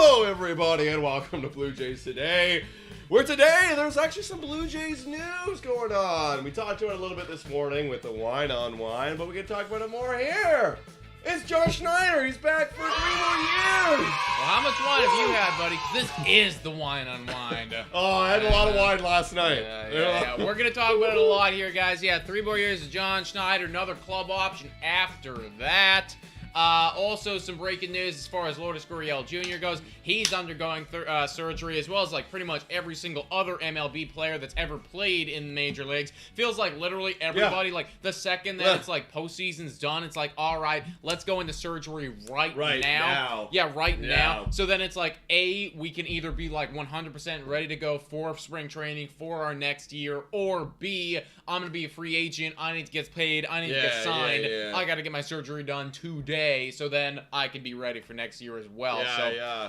Hello, everybody, and welcome to Blue Jays Today. Where today, there's actually some Blue Jays news going on. We talked about it a little bit this morning with the wine on wine, but we can talk about it more here. It's John Schneider. He's back for 3 more years. Well, how much wine have you had, buddy? This is the wine on wine. Oh, I had a lot of wine last night. Yeah. We're going to talk about it a lot here, guys. Yeah, 3 more years of John Schneider, another club option after that. Also, some breaking news as far as Lourdes Gurriel Jr. goes. He's undergoing surgery, as well as like pretty much every single other MLB player that's ever played in the major leagues. Feels like literally everybody, like the second that it's like postseason's done, it's like, all right, let's go into surgery right now. Yeah, right now. So then it's like, A, we can either be like 100% ready to go for spring training for our next year, or B, I'm going to be a free agent. I need to get paid. I need to get signed. I got to get my surgery done today, so then I can be ready for next year as well.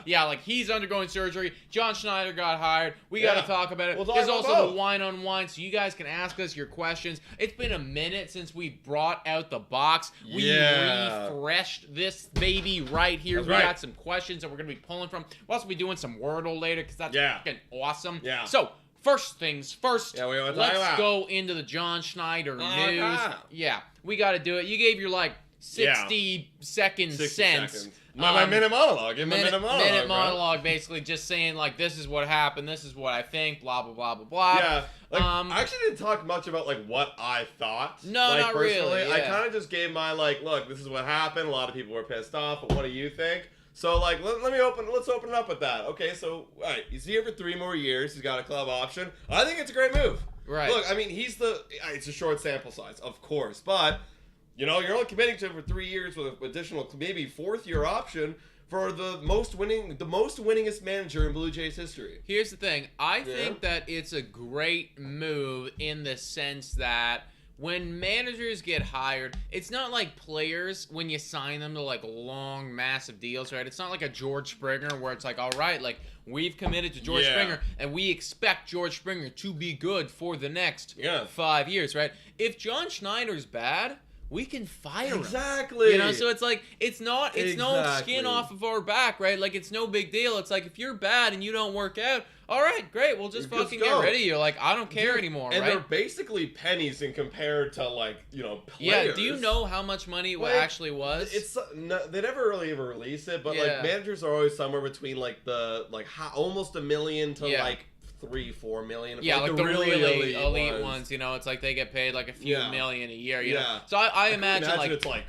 Yeah, like he's undergoing surgery. John Schneider got hired. We got to talk about it. There's also the wine on wine, so you guys can ask us your questions. It's been a minute since we brought out the box. We refreshed this baby right here. We got some questions that we're going to be pulling from. We'll also be doing some wordle later because that's fucking awesome. So, first things first, let's go into the John Schneider news. Yeah, we got to do it. You gave your, like, 60-second sense. My minute monologue. Minute monologue, basically just saying, like, this is what happened, this is what I think, blah, blah, blah, blah, blah. Yeah. Like, I actually didn't talk much about, like, what I thought. No, like, not personally. really. I kind of just gave my, like, look, this is what happened. A lot of people were pissed off, but what do you think? So, like, let's open it up with that. Okay, so, all right, he's here for 3 more years. He's got a club option. I think it's a great move. Right. Look, I mean, it's a short sample size, of course, but, you know, you're only committing to him for 3 years with an additional, maybe 4th-year option for the most winningest manager in Blue Jays history. Here's the thing. I think that it's a great move in the sense that when managers get hired, it's not like players when you sign them to like long, massive deals, right? It's not like a George Springer where it's like, all right, like we've committed to George Springer and we expect George Springer to be good for the next 5 years, right? If John Schneider's bad, we can fire him. Exactly. You know, so it's like, it's no skin off of our back, right? Like, it's no big deal. It's like, if you're bad and you don't work out, all right, great, we'll just fucking get rid of you. Like, I don't care anymore, and right? they're basically pennies in compared to, like, you know, Yeah, players. do you know how much money it actually was? They never really ever release it, but, like, managers are always somewhere between, like, almost $1 million to, like, 3-4 million. Yeah, like the really elite ones, you know, it's like they get paid like a few million a year, you know. So I imagine like it's like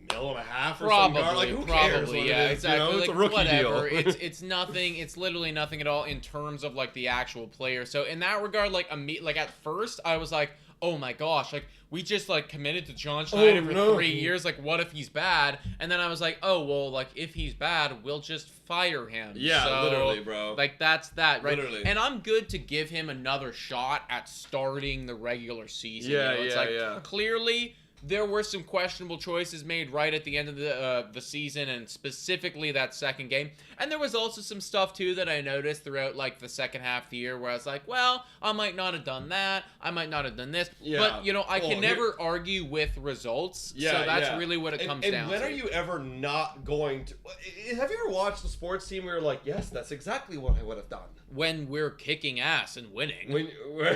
$1.5 million or probably, something. Like, who cares what yeah, it is, exactly. You know? It's like, a rookie whatever. deal. it's nothing. It's literally nothing at all in terms of like the actual player. So in that regard, like at first I was like, oh my gosh, like we just like committed to John Schneider for 3 years. Like, what if he's bad? And then I was like, oh well, like if he's bad, we'll just fire him. Yeah, so, literally, bro. Like that's that, right? Literally. And I'm good to give him another shot at starting the regular season. Yeah, you know? It's like, clearly there were some questionable choices made right at the end of the season, and specifically that second game. And there was also some stuff, too, that I noticed throughout, like, the second half of the year where I was like, well, I might not have done that. I might not have done this. Yeah. But, you know, I can never argue with results. So that's really what it comes down to. And when are you ever not going to... Have you ever watched a sports team where you're like, yes, that's exactly what I would have done? When we're kicking ass and winning.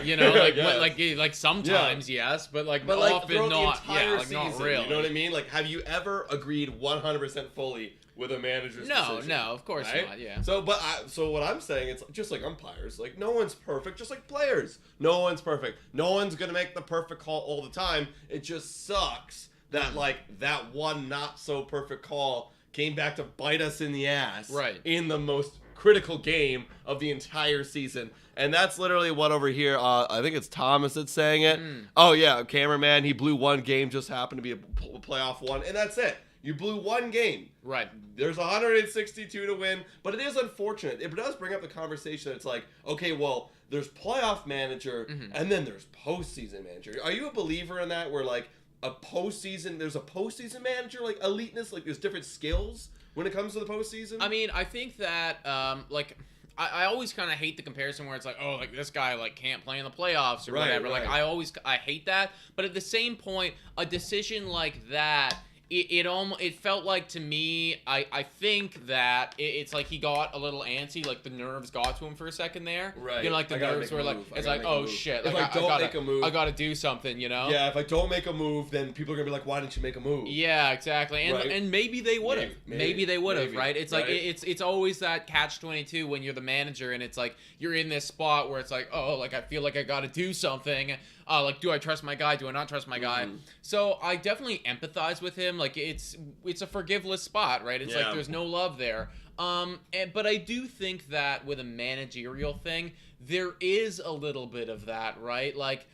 You know, like sometimes, yes, but often not. Yeah, like not really. You know what I mean? Like, have you ever agreed 100% fully with a manager's decision? No, of course not. Yeah. So what I'm saying, it's just like umpires. Like, no one's perfect. Just like players, no one's perfect. No one's gonna make the perfect call all the time. It just sucks that like that one not so perfect call came back to bite us in the ass. Right. In the most critical game of the entire season. And that's literally what over here, I think it's Thomas that's saying it. Oh yeah, cameraman, he blew one game, just happened to be a playoff one, and that's it. You blew one game. Right. There's 162 to win, but it is unfortunate. It does bring up the conversation. It's like, okay, well, there's playoff manager, and then there's postseason manager. Are you a believer in that, where like there's a postseason manager, like eliteness, like there's different skills when it comes to the postseason? I mean, I think that, I always kind of hate the comparison where it's like, oh, like this guy like can't play in the playoffs or whatever. Like I hate that. But at the same point, a decision like that it felt like to me, I think that it's like he got a little antsy, like the nerves got to him for a second there. Right. You know, like the nerves were like, it's like, oh shit, like if I don't make a move, I gotta do something, you know? Yeah, if I don't make a move, then people are gonna be like, why didn't you make a move? Yeah, exactly. And maybe they would have. Maybe they would have, right? It's like it's always that catch-22 when you're the manager and it's like you're in this spot where it's like, oh, like I feel like I gotta do something. Like, do I trust my guy? Do I not trust my guy? So I definitely empathize with him. Like, it's a forgiveless spot, right? It's like there's no love there. But I do think that with a managerial thing, there is a little bit of that, right? Like,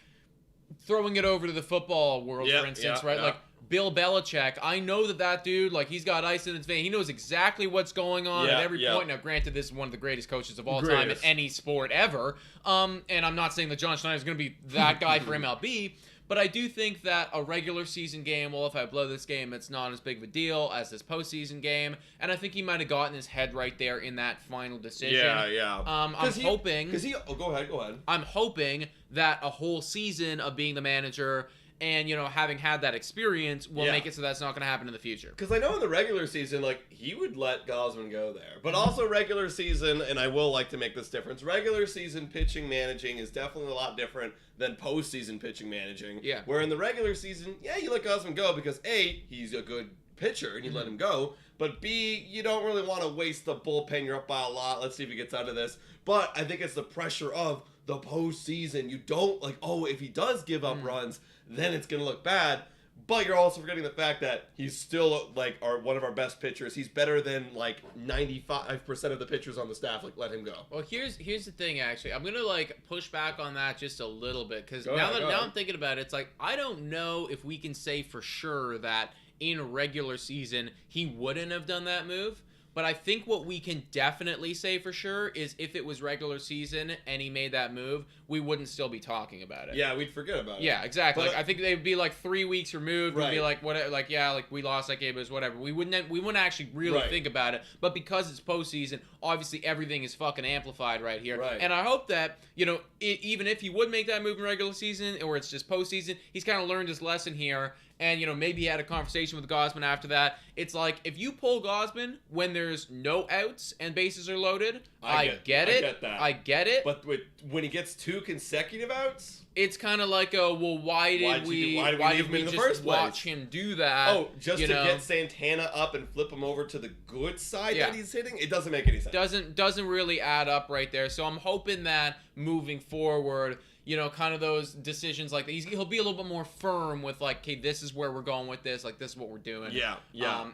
throwing it over to the football world, for instance, right? Like, Bill Belichick, I know that dude, like, he's got ice in his vein. He knows exactly what's going on at every point. Now, granted, this is one of the greatest coaches of all time in any sport ever. And I'm not saying that John Schneider is going to be that guy for MLB, but I do think that a regular season game, well, if I blow this game, it's not as big of a deal as this postseason game. And I think he might have gotten his head right there in that final decision. I'm hoping... go ahead. I'm hoping that a whole season of being the manager... and, you know, having had that experience will make it so that's not going to happen in the future. Because I know in the regular season, like, he would let Gausman go there. But also regular season, and I will like to make this difference, regular season pitching managing is definitely a lot different than postseason pitching managing. Yeah. Where in the regular season, you let Gausman go because, A, he's a good pitcher and you let him go. But B, you don't really want to waste the bullpen. You're up by a lot. Let's see if he gets out of this. But I think it's the pressure of the postseason. You don't, like, oh, if he does give up runs, then it's going to look bad. But you're also forgetting the fact that he's still, like, one of our best pitchers. He's better than, like, 95% of the pitchers on the staff. Like, let him go. Well, here's the thing, actually. I'm going to, like, push back on that just a little bit. Because now I'm thinking about it, it's like, I don't know if we can say for sure that in regular season he wouldn't have done that move. But I think what we can definitely say for sure is if it was regular season and he made that move, we wouldn't still be talking about it. Yeah, we'd forget about it. Yeah, exactly. But, like, I think they'd be like 3 weeks removed. We'd be like, what? Like, yeah, like we lost that game, but it's whatever. We wouldn't actually really think about it. But because it's postseason, obviously everything is fucking amplified right here. Right. And I hope that, you know, even if he would make that move in regular season or it's just postseason, he's kind of learned his lesson here. And, you know, maybe he had a conversation with Gausman after that. It's like, if you pull Gausman when there's no outs and bases are loaded, I get it. But when he gets 2 consecutive outs, it's kind of like, why did we just watch him do that? Oh, just to get Santana up and flip him over to the good side that he's hitting? It doesn't make any sense. Doesn't really add up right there. So I'm hoping that moving forward, you know, kind of those decisions like he'll be a little bit more firm with like, okay, this is where we're going with this. Like, this is what we're doing. Yeah.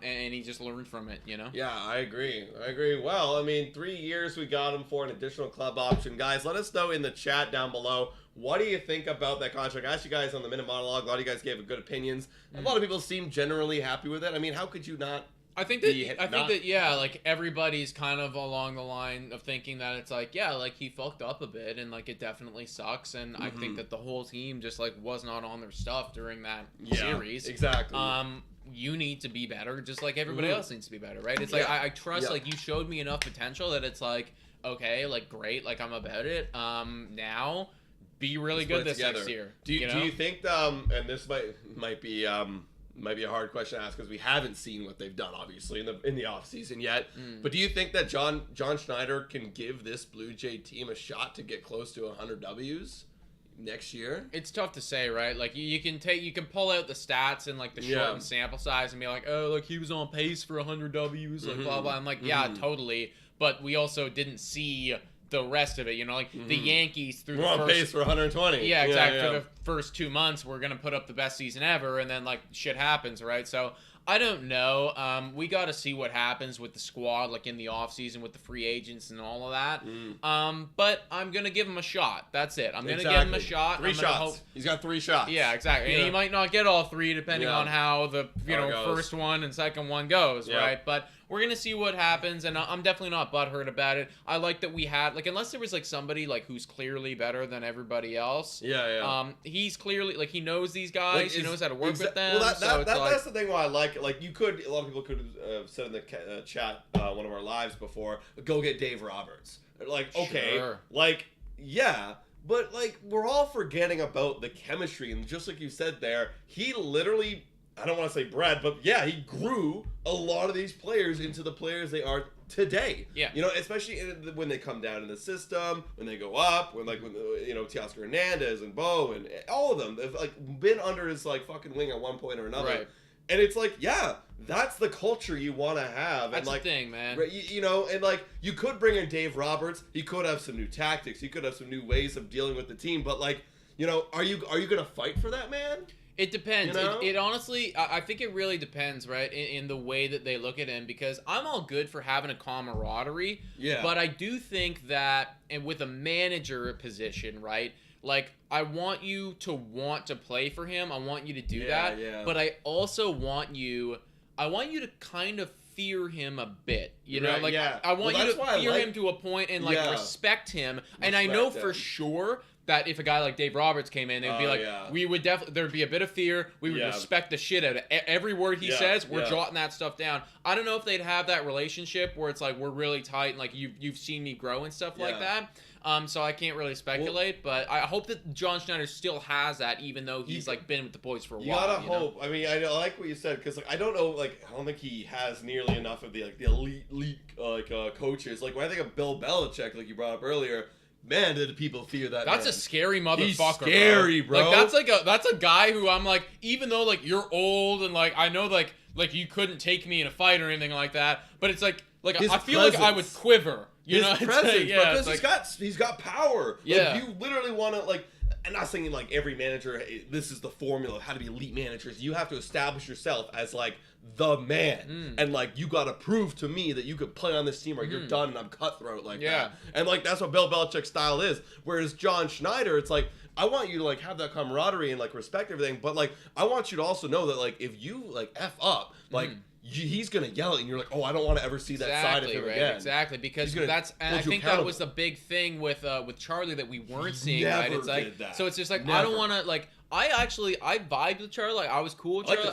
And he just learned from it, you know? Yeah, I agree. Well, I mean, 3 years we got him for an additional club option. Guys, let us know in the chat down below. What do you think about that contract? I asked you guys on the Minute Monologue. A lot of you guys gave good opinions. A lot of people seem generally happy with it. I mean, how could you not? I think that like everybody's kind of along the line of thinking that it's like, yeah, like he fucked up a bit and like it definitely sucks. And I think that the whole team just like was not on their stuff during that series. Exactly. You need to be better, just like everybody else needs to be better, right? It's like I trust like you showed me enough potential that it's like, okay, like great, like I'm about it. Now be really good this next year. Do you think and this might be a hard question to ask because we haven't seen what they've done obviously in the off season yet. But do you think that John Schneider can give this Blue Jay team a shot to get close to 100 W's next year? It's tough to say, right? Like you can pull out the stats and like the shortened sample size and be like, oh, like he was on pace for 100 W's, like blah blah. I'm like, yeah, totally. But we also didn't see the rest of it, you know, like the Yankees through we're on pace for 120. Yeah, exactly. For the first 2 months, we're gonna put up the best season ever, and then like shit happens, right? So I don't know. We got to see what happens with the squad, like in the offseason with the free agents and all of that. But I'm gonna give him a shot. That's it. I'm gonna give him a shot. 3 shots. He's got 3 shots. Yeah, exactly. And he might not get all 3 depending on how the first one and second one goes, right? But we're going to see what happens, and I'm definitely not butthurt about it. I like that we had, like, unless there was, like, somebody, like, who's clearly better than everybody else. He's clearly, like, he knows these guys. Like, he knows how to work with them. Well, that's the thing why I like it. Like, a lot of people could have said in the chat, one of our lives before, go get Dave Roberts. Like, okay. Sure. Like, yeah. But, like, we're all forgetting about the chemistry. And just like you said there, he literally I don't want to say bred, but yeah, he grew a lot of these players into the players they are today. Yeah. You know, especially when they come down in the system, when they go up, when you know, Teoscar Hernandez and Bo and all of them have like been under his like fucking wing at one point or another. Right. And it's like, yeah, that's the culture you want to have. That's and like, the thing, man. You know, and like, you could bring in Dave Roberts. He could have some new tactics. He could have some new ways of dealing with the team. But like, you know, are you gonna fight for that man? It depends. You know? It honestly, I think it really depends, right, in the way that they look at him, because I'm all good for having a camaraderie. Yeah. But I do think that, and with a manager position, right, like, I want you to want to play for him. I want you to do that. Yeah. But I also want you to kind of fear him a bit. You know, Right, like, yeah. I want you to fear him like, to a point and, like, respect him. And I Respect know him. for sure that if a guy like Dave Roberts came in, they'd be like, we would definitely, there'd be a bit of fear. We would respect the shit out of every word he says. We're jotting that stuff down. I don't know if they'd have that relationship where it's like, we're really tight and like, you've seen me grow and stuff like that. So I can't really speculate, but I hope that John Schneider still has that, even though he's like been with the boys for a while. You gotta hope. I mean, I like what you said, because like, I don't know, like, I don't think he has nearly enough of the like the elite coaches. Like when I think of Bill Belichick, like you brought up earlier. Man, did people fear that? That's man. a scary motherfucker. He's scary, bro. Like that's a guy who I'm like, even though like you're old and like I know like you couldn't take me in a fight or anything like that, but it's like I feel like I would quiver. You know, presence, because like, he's got power. Yeah, like, you literally want to like. I'm not saying like every manager, this is the formula of how to be elite managers. You have to establish yourself as like the man, and like you got to prove to me that you could play on this team, or you're done and I'm cutthroat like that. And like that's what Bill Belichick's style is. Whereas John Schneider, it's like, I want you to like have that camaraderie and like respect everything, but like I want you to also know that like if you like F up, like he's gonna yell at you and you're like, oh, I don't want to ever see that side of him again. Exactly, because that's, and I think that was the big thing with Charlie that we weren't seeing. Right, it's like so it's just like I don't want to like. I vibed with Charlie. Like, I was cool with Charlie.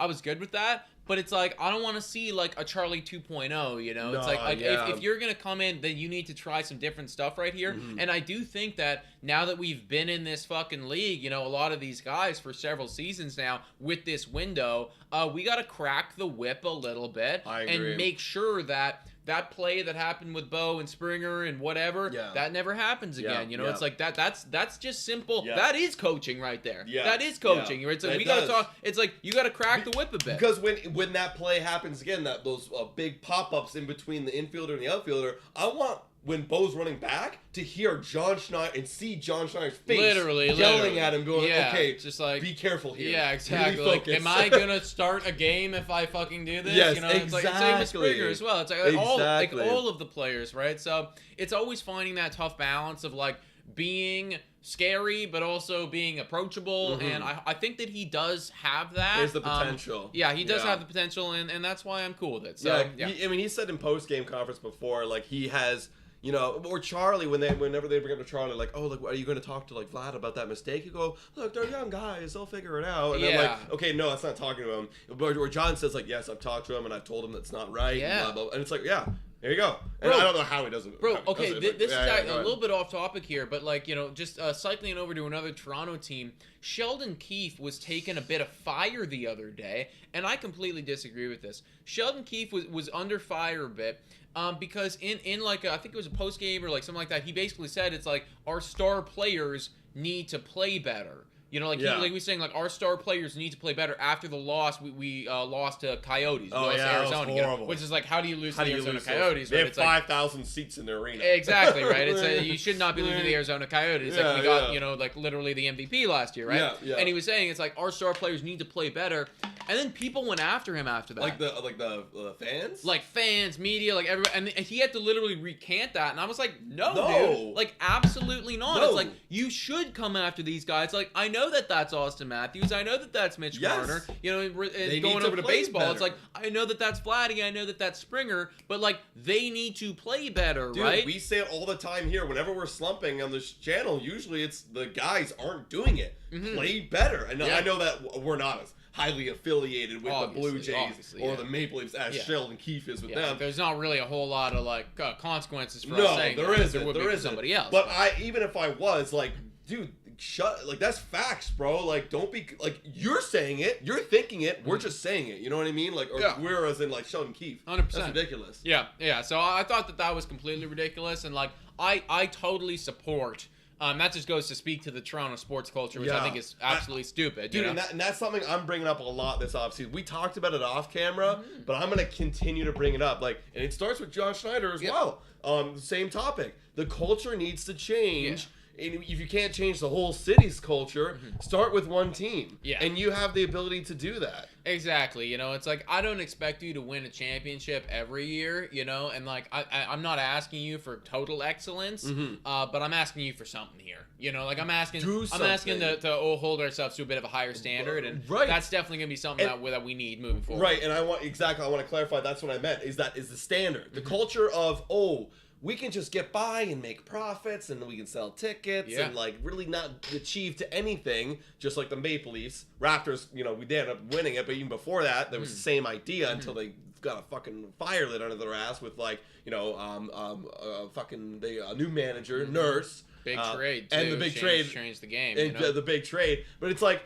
I was good with that. But it's like, I don't want to see, like, a Charlie 2.0, you know? It's like if you're going to come in, then you need to try some different stuff right here. And I do think that now that we've been in this fucking league, you know, a lot of these guys for several seasons now with this window, we got to crack the whip a little bit. And make sure that play that happened with Bo and Springer and whatever, that never happens again. You know, it's like that's just simple. That is coaching right there. That is coaching. Right? So we gotta talk. It's like you gotta crack the whip a bit. Because when that play happens again, that those big pop-ups in between the infielder and the outfielder, I want, when Bo's running back, to hear John Schneider and see John Schneider's face yelling at him, going, okay, just like, be careful here. Yeah, exactly. Like, am I gonna start a game if I fucking do this? Yes, you know, exactly. It's like same with Springer as well. It's like all of the players, right? So it's always finding that tough balance of like being scary but also being approachable, and I think that he does have that. There's the potential. He does have the potential, and that's why I'm cool with it. So I mean, he said in post-game conference before, like, he has, you know, or Charlie, whenever they bring up to Charlie, like, oh, like, are you going to talk to, like, Vlad about that mistake? You go, look, they're young guys, they'll figure it out. And I'm like, okay, no, that's not talking to him. Or John says, like, yes, I've talked to him, and I've told him that's not right. And blah, blah, blah. And it's like, there you go. And I don't know how he does it. Bro, okay, this is a little bit off topic here, but like, you know, just cycling over to another Toronto team, Sheldon Keefe was taking a bit of fire the other day, and I completely disagree with this. Sheldon Keefe was under fire a bit, because in like, I think it was a post game or like something like that, he basically said it's like, our star players need to play better. You know, like he was saying, like, our star players need to play better. After the loss, we lost to Coyotes. We lost to Arizona. That was horrible. Which is like, how do you lose to the Arizona Coyotes? They have 5,000 seats in their arena. Exactly, right? It's you should not be losing to the Arizona Coyotes. Like, we got, you know, like, literally the MVP last year, right? And he was saying, it's like, our star players need to play better. And then people went after him after that. Like the fans? Like fans, media, like everybody. And he had to literally recant that. And I was like, no, dude. Like, absolutely not. No. It's like, you should come after these guys. Like, I know that that's Austin Matthews. I know that that's Mitch Marner. You know, and going over to baseball, better. It's like, I know that that's Vladdy. I know that that's Springer. But, like, they need to play better, dude, right? We say it all the time here. Whenever we're slumping on this channel, usually it's the guys aren't doing it. Play better. And I know that we're not as highly affiliated with the Blue Jays or the Maple Leafs as Sheldon Keefe is with them. There's not really a whole lot of like consequences for us saying there isn't. There would be somebody else. But even if I was like, dude, shut. Like, that's facts, bro. Like, don't be like, you're saying it, you're thinking it. We're just saying it. You know what I mean? Like, or we're as in like Sheldon Keefe. 100%. That's ridiculous. Yeah. So I thought that was completely ridiculous, and like I totally support. That just goes to speak to the Toronto sports culture, which I think is absolutely stupid. Dude, you know? and that's something I'm bringing up a lot this offseason. We talked about it off camera, but I'm going to continue to bring it up. Like, and it starts with John Schneider as well. Same topic. The culture needs to change. And if you can't change the whole city's culture, start with one team. And you have the ability to do that. Exactly. You know, it's like, I don't expect you to win a championship every year, you know, and like, I'm not asking you for total excellence, but I'm asking you for something here. You know, like I'm asking to hold ourselves to a bit of a higher standard, and that's definitely going to be something that we need moving forward. Right. And I want to clarify, that's what I meant, is the standard. The culture of, we can just get by and make profits, and we can sell tickets and like really not achieve to anything, just like the Maple Leafs. Raptors, you know, we did end up winning it, but even before that, there was the same idea until they got a fucking fire lit under their ass with like, you know, the new manager, Nurse. Big trade, too. And the big trade. Changed the game. And the big trade. But it's like,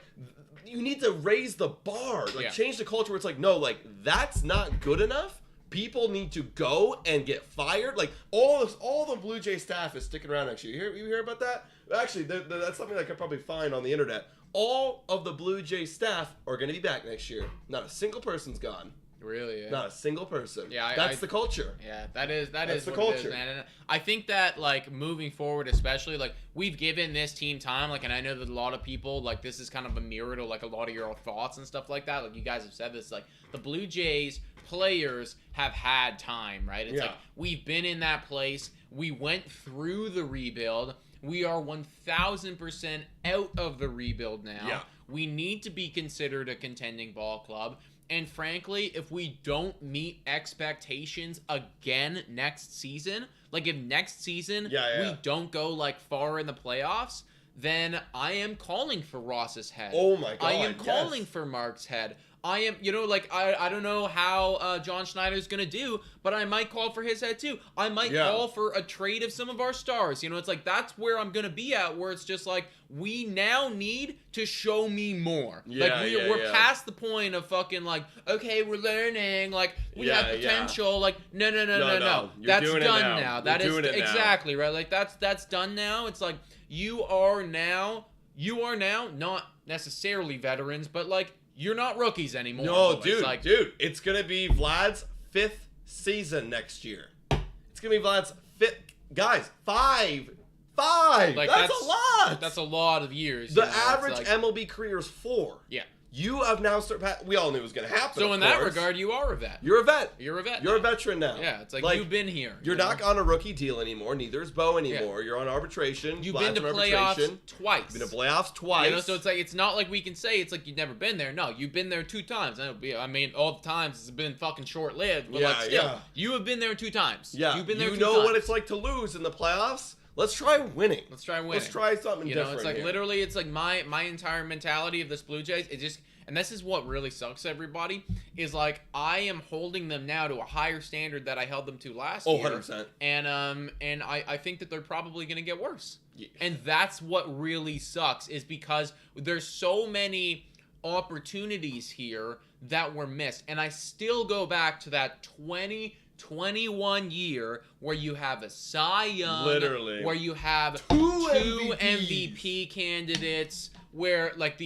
you need to raise the bar. Like, change the culture where it's like, no, like, that's not good enough. People need to go and get fired. Like, all the Blue Jay staff is sticking around next year. You hear about that? Actually, that's something I could probably find on the internet. All of the Blue Jay staff are going to be back next year. Not a single person's gone. Really? Yeah. Not a single person. Yeah, that's the culture. Yeah, that is the what culture, it is, man. And I think that like moving forward, especially like we've given this team time, like, and I know that a lot of people like this is kind of a mirror to like a lot of your thoughts and stuff like that. Like you guys have said this, like the Blue Jays players have had time, right? It's like we've been in that place. We went through the rebuild. We are 1,000% out of the rebuild now. Yeah. We need to be considered a contending ball club. And frankly, if we don't meet expectations again next season, like if next season we don't go like far in the playoffs, then I am calling for Ross's head. Oh my God, I am calling for Mark's head. I am, you know, like, I don't know how John Schneider's going to do, but I might call for his head too. I might call for a trade of some of our stars. You know, it's like, that's where I'm going to be at, where it's just like, we now need to show me more. We're past the point of fucking like, okay, we're learning, like, we have potential. Like, no. That's done now. That is exactly right. Like, that's done now. It's like, you are now not necessarily veterans, but like, you're not rookies anymore. No, dude, it's going to be Vlad's 5th season next year. It's going to be Vlad's 5th. Guys, 5. Like, that's a lot. That's a lot of years. The average MLB career is 4. Yeah. You have now we all knew it was going to happen. So in that regard, you are a vet. You're a vet. You're a vet. You're a veteran now. Yeah, it's like you've been here. You're not on a rookie deal anymore. Neither is Bo anymore. You're on arbitration. You've been to playoffs twice. You've been to playoffs twice. You know, so it's like, it's not like we can say it's like you've never been there. No, you've been there 2 times. I mean, all the times it's been fucking short-lived, but like still, you have been there 2 times. Yeah. You've been there 2 times. You know what times. it's like to lose in the playoffs? Let's try winning. Let's try something different. You know, it's like literally, it's like my entire mentality of this Blue Jays. It just, and this is what really sucks, everybody, is like I am holding them now to a higher standard that I held them to last year. 100%. And I think that they're probably going to get worse. Yeah. And that's what really sucks, is because there's so many opportunities here that were missed. And I still go back to that 2021 year where you have a Cy Young, where you have two MVP candidates, where like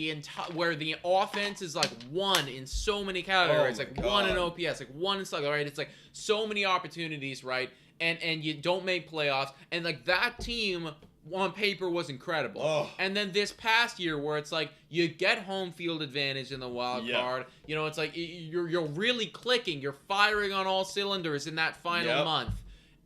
where the offense is like 1 in so many categories, like 1 in OPS, like 1 in slug, right? It's like so many opportunities, right? And you don't make playoffs, and like that team on paper was incredible. And then this past year where it's like you get home field advantage in the wild card, you know, it's like you're really clicking, you're firing on all cylinders in that final month,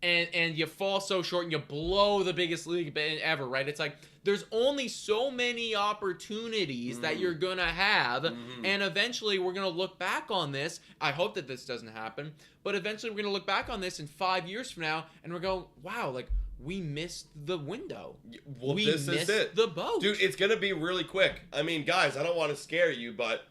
and you fall so short and you blow the biggest league ever, right? It's like there's only so many opportunities that you're gonna have, and eventually we're gonna look back on this. I hope that this doesn't happen, but eventually we're gonna look back on this in 5 years from now and we're going, wow, like, we missed the window. Well, we this missed is it. the boat. Dude, it's going to be really quick. I mean, guys, I don't want to scare you, but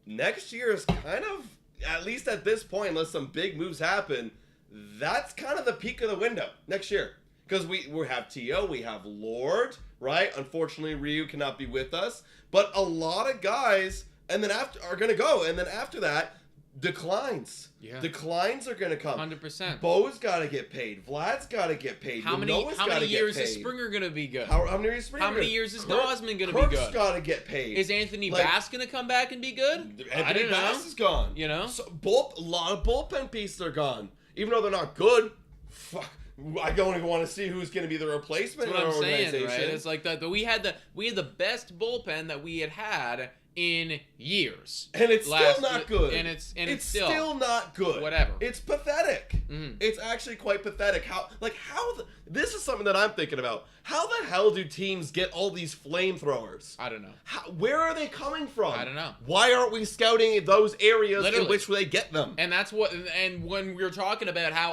next year is kind of, at least at this point, unless some big moves happen, that's kind of the peak of the window next year. because we have T.O., we have Lord, right? Unfortunately, Ryu cannot be with us, but a lot of guys, and then after are gonna go, and then after that, declines. Yeah. Declines are gonna come. 100%. Bo's gotta get paid. Vlad's gotta get paid. How many years is Springer gonna be good? How many years is Springer? How many years is Gosman gonna be good? Kirk's gotta get paid. Is Anthony Bass gonna come back and be good? Anthony Bass is gone. You know? So a lot of bullpen pieces are gone. Even though they're not good, fuck. I don't even want to see who's going to be the replacement in our organization. Saying, right? It's like we had the best bullpen that we had in years, and it's still not good. And it's still not good. Whatever. It's pathetic. It's actually quite pathetic. This is something that I'm thinking about. How the hell do teams get all these flamethrowers? I don't know. Where are they coming from? I don't know. Why aren't we scouting those areas in which they get them? And that's what. And when we're talking about how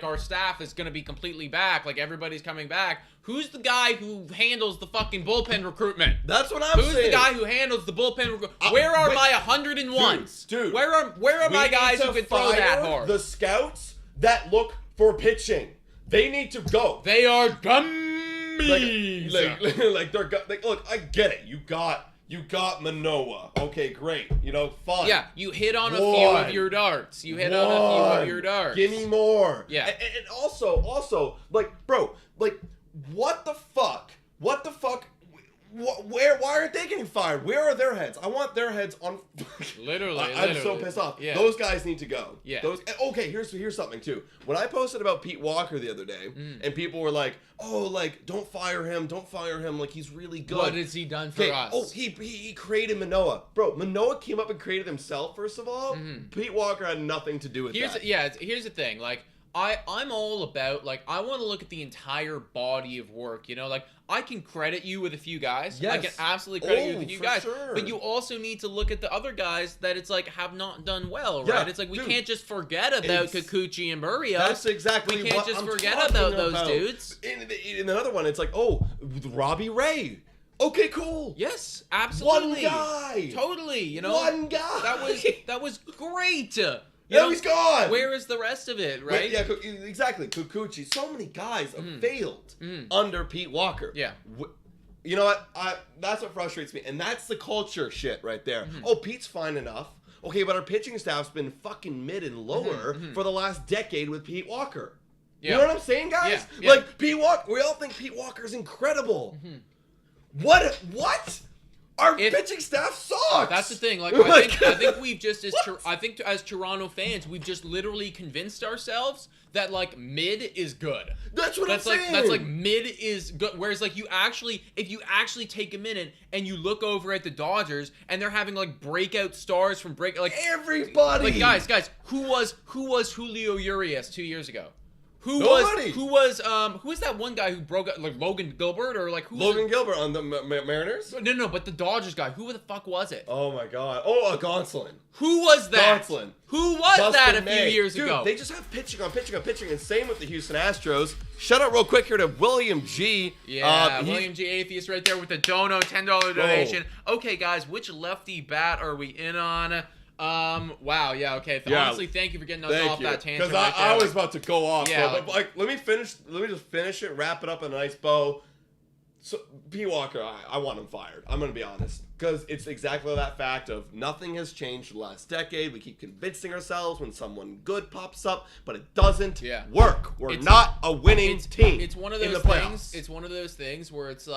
our staff is going to be completely back, like everybody's coming back. Who's the guy who handles the fucking bullpen recruitment? That's what I'm saying. Who's the guy who handles the bullpen recruitment? Where are my 101s? Dude. Where are my guys who can throw that hard? The scouts that look for pitching. They need to go. They are dummies. Look, I get it. You got Manoah. Okay, great. Fine. Yeah, you hit on a few of your darts. Give me more. Yeah. And also, bro, what the fuck? Why aren't they getting fired? Where are their heads? I want their heads on. Literally. I'm so pissed off. Yeah. Those guys need to go. Yeah. Okay, here's something too. When I posted about Pete Walker the other day, and people were like, "Oh, don't fire him. Don't fire him. He's really good." What has he done for us? Oh, he created Manoah. Bro, Manoah came up and created himself, first of all. Pete Walker had nothing to do with that. Here's the thing. I'm all about, I want to look at the entire body of work, I can credit you with a few guys. Yes. I can absolutely credit you with a few guys. Sure. But you also need to look at the other guys that it's have not done well, right? Yeah, it's we can't just forget about Kikuchi and Barrios. That's exactly what I'm talking about. We can't just forget about those dudes. In another one, it's Robbie Ray. Okay, cool. Yes, absolutely. One guy. Totally, One guy. That was great. He's gone. Where is the rest of it, right? Yeah, exactly. Kikuchi. So many guys have failed under Pete Walker. Yeah. You know what? That's what frustrates me, and that's the culture shit right there. Oh, Pete's fine enough. Okay, but our pitching staff's been fucking mid and lower for the last decade with Pete Walker. Yeah. You know what I'm saying, guys? Yeah. Pete Walker. We all think Pete Walker's incredible. What? Our pitching staff sucks. That's the thing. I think we've just as Toronto fans, we've just literally convinced ourselves that mid is good. That's what I'm saying. That's mid is good. Whereas if you actually take a minute and you look over at the Dodgers and they're having breakout stars from everybody. Guys, who was Julio Urias 2 years ago? Who Nobody. Who was that one guy who broke out, Logan Gilbert or Logan Gilbert on the Mariners? No, but the Dodgers guy. Who the fuck was it? Oh my god. Oh, Gonsolin. Who was that? Gonsolin. Who was that a few years ago? They just have pitching on pitching on pitching, and same with the Houston Astros. Shout out real quick here to William G. Yeah, William G. Atheist right there with the $10 donation. Okay, guys, which lefty bat are we in on? Wow, yeah, okay. Honestly, thank you for getting us off that tangent. Because I was about to go off. Yeah, but let me just finish it, wrap it up in a nice bow. So, Pete Walker, I want him fired. I'm going to be honest. Because it's exactly that fact of nothing has changed the last decade. We keep convincing ourselves when someone good pops up, but it doesn't work. We're not a winning team. It's one of those things. It's one of those things where it's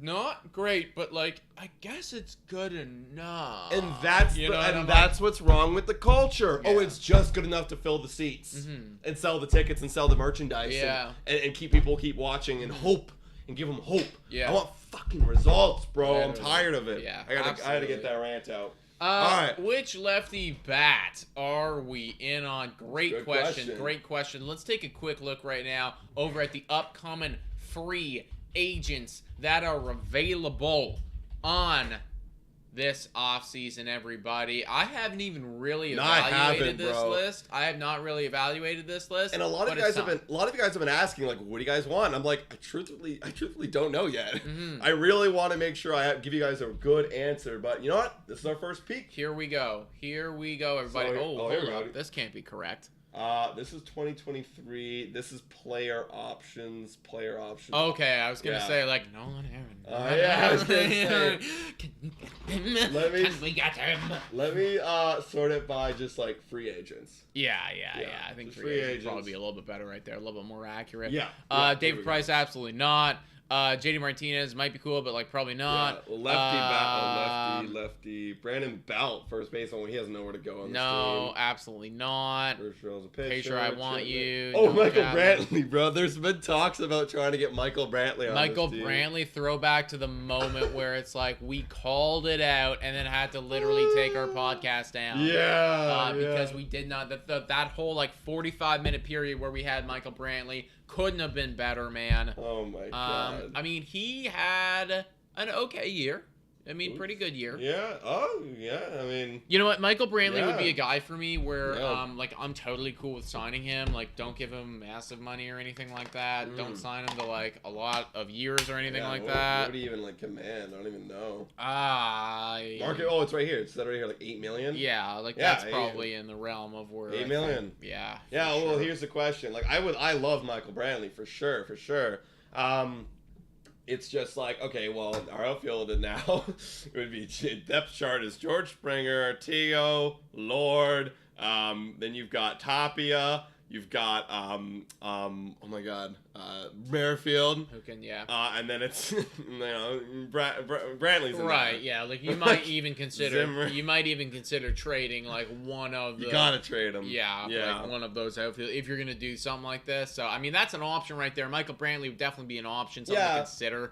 not great, but I guess it's good enough. And that's what's wrong with the culture. Yeah. Oh, it's just good enough to fill the seats and sell the tickets and sell the merchandise and keep people keep watching and hope and give them hope. Yeah. I want fucking results, bro. I'm tired of it. Yeah, I gotta get that rant out. All right. Which lefty bat are we in on? Great question. Let's take a quick look right now over at the upcoming free agents that are available on this offseason, everybody. I haven't even really evaluated this list. I have not really evaluated this list. And a lot of you guys have been asking, what do you guys want? I'm like, I truthfully don't know yet. I really want to make sure I give you guys a good answer. But you know what? This is our first peek. Here we go, everybody. Here we go. This can't be correct. This is 2023. This is player options. Okay, I was gonna say like Nolan Aaron. Yeah, I was gonna say. Can we get him? Let me sort it by just like free agents. Yeah. I think free agents would probably be a little bit better right there, a little bit more accurate. Yeah. David Price, absolutely not. JD Martinez might be cool, but like probably not. Yeah. Lefty. Brandon Belt, first baseman, he has nowhere to go on this team. Absolutely not. Pacer, I want you. Oh, Michael Brantley, bro. There's been talks about trying to get Michael Brantley on Michael this team. Brantley, throwback to the moment where it's like we called it out and then had to literally take our podcast down. Because we did not. That whole like 45-minute period where we had Michael Brantley couldn't have been better, man. Oh my god. I mean, he had an okay year. I mean, pretty good year. Yeah. Oh, yeah. I mean, you know what? Michael Brantley would be a guy for me where, like, I'm totally cool with signing him. Like, don't give him massive money or anything like that. Don't sign him to like a lot of years or anything like that. What do you even like command? I don't even know. Market. Oh, it's right here. It's right here, like $8 million. Yeah, like that's probably in the realm of where $8 million. Yeah. Yeah. Well, here's the question. Like, I love Michael Brantley for sure. It's just like, okay, well, our outfield now it would be depth chart is George Springer, Teo, Lord. Then you've got Tapia. You've got Merrifield. Who can and then it's Brantley's in right. there. Yeah, like you might even consider trading like one of the. You gotta trade him. Yeah. Like one of those outfield if you're gonna do something like this. So I mean that's an option right there. Michael Brantley would definitely be an option. Something to consider.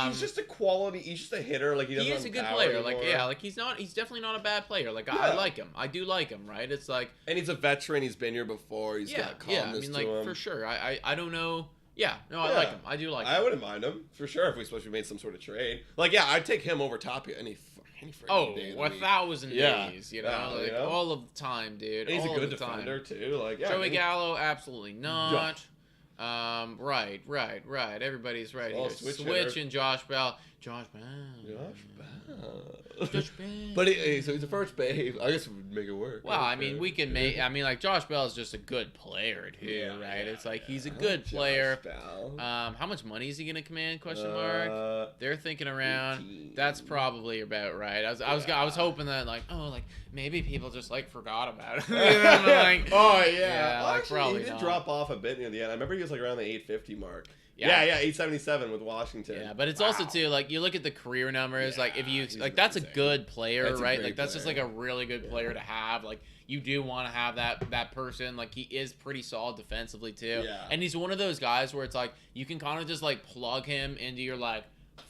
He's just a quality. He's just a hitter. Like he is a good player. Anymore. Like he's definitely not a bad player. Like I like him. I do like him. Right? It's like, and he's a veteran. He's been here before. He's got calmness I mean, like to him. for sure. I don't know. Yeah, no, I like him. I do like him. I wouldn't mind him for sure if we supposed to made some sort of trade. Like I'd take him over Tapia any day. 1,000 days. You know, all of the time, dude. And he's all a good defender too. Like Joey Gallo, absolutely not. Right. Everybody's right here. Switch and Josh Bell. But so he's a first base. I guess we would make it work. Well, I mean, we can make. I mean, like Josh Bell is just a good player too, right? It's like he's a good player. How much money is he gonna command? Question mark. They're thinking around. 18. That's probably about right. I was hoping that like maybe people just like forgot about it. Like, Actually, he did drop off a bit near the end. I remember he was like around the 850 mark. Yeah, 877 with Washington. Yeah, but it's also too like you look at the career numbers. Like if you like, that's a good player, right? Like that's just like a really good player to have. Like you do want to have that person. Like he is pretty solid defensively too. Yeah. And he's one of those guys where it's like you can kind of just like plug him into your like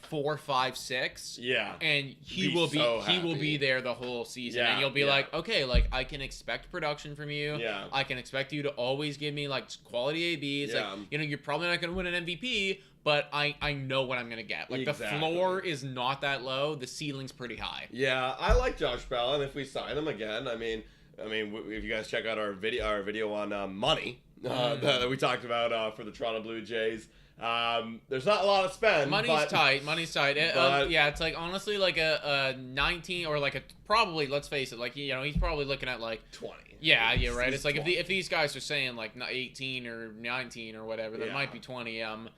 4, 5, 6. Yeah. And he will be there the whole season. And you'll be like, okay, like I can expect production from you. Yeah. I can expect you to always give me like quality ABs. Yeah. Like, you know, you're probably not going to win an MVP, but I know what I'm going to get. Like the floor is not that low. The ceiling's pretty high. Yeah, I like Josh Bell, and if we sign him again, I mean, if you guys check out our video on money that we talked about for the Toronto Blue Jays. There's not a lot to spend. Money's tight. It's like honestly like a 19 or like a probably, let's face it, like he's probably looking at like 20. Yeah, right. It's like if these guys are saying like 18 or 19 or whatever, that might be 20. Well,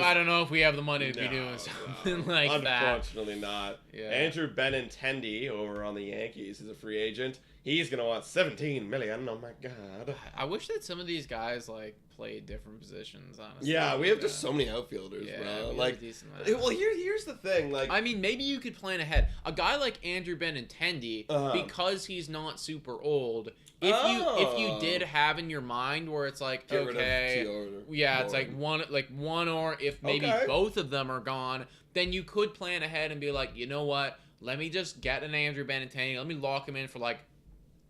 I don't know if we have the money to be doing something like that. Unfortunately not. Yeah. Andrew Benintendi over on the Yankees is a free agent. He's gonna want $17 million. Oh my god. I wish that some of these guys like played different positions, honestly. Yeah, we have just so many outfielders, bro. Like, well, here's the thing. Like, I mean, maybe you could plan ahead. A guy like Andrew Benintendi, because he's not super old. If you did have in your mind where it's like, it's like one or if maybe both of them are gone, then you could plan ahead and be like, you know what? Let me just get an Andrew Benintendi. Let me lock him in for like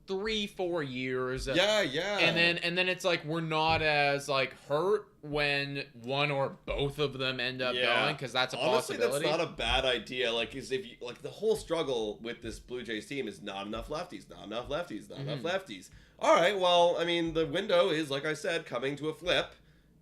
3-4 years. Yeah. And then it's like we're not as like hurt when one or both of them end up going, because that's a possibility. Honestly, that's not a bad idea. Like, if you like the whole struggle with this Blue Jays team is not enough lefties. All right, well, I mean, the window is, like I said, coming to a flip.